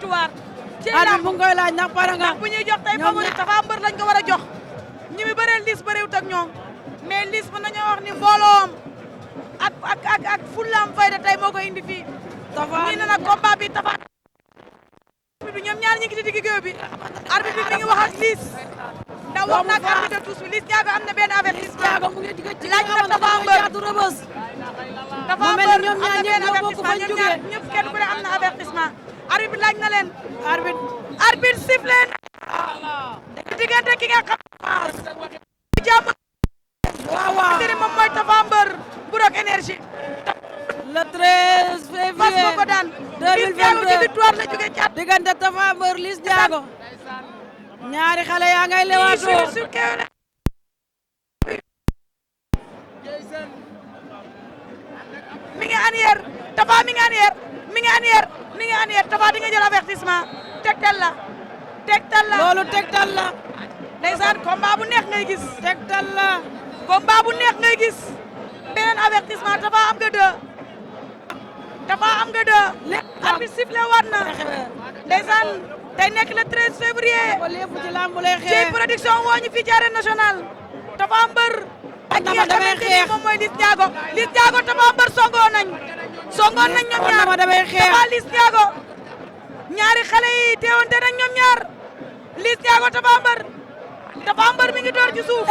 victoire. ci arbitre mu ngi koy laaj ndax pare nga. bu ñuy jox tey favori Tapha Mbeur lañ ko war a jox. ñi mi bëreel Liss bëreewut ak ñoom mais Liss mën nañoo wax ni mbooloom ak fullaam fayda tey moo ko indi fii. Tapha ñii ne nag combat bi Tapha bi ñoom ñaar ñi ngi ci digg géew bi arbitre bi mi ngi wax ak Liss ndax wax na ak arbitre tous bi Liss Ndiago am na benn avertissement laaj na Tapha Mbeur Tapha Mbeur am na benn avertissement ñoom ñaar ñëpp kenn ku ne am na avertissement arbitre bi laaj na leen arbitre sifflé diggante ki nga xam jàmm waaw moom mooy Tapha Mbeur bu Rock Énergie le 13 février ko daan Liss Ndiago ci victoire la jóge ci at diggante Tapha Mbeur Liss Ndiago ñaari xale yaa ngay lewaatoo mi ngi arrière Tapha mi ngi arrière Tapha di nga jël avertissement tegtal la loolu tegtal la ndeysaan combat bu neex ngay gis tegtal la combat bu neex ngay gis beneen avertissement Tapha am nga deux arbitre sifflé waat na ndeysaan tey nekk le 13 février ci lamb lay ci xeex production woo ñu fii ci arène nationale Tapha Mbeur ak ki nga xamante ni moom mooy Liss Ndiago Tapha Mbeur songoon nañ ñoom ñaar Tapha Liss Ndiago ñaari xale yi teewante nañ ñoom ñaar Liss Ndiago Tapha Mbeur mi ngi door ci suuf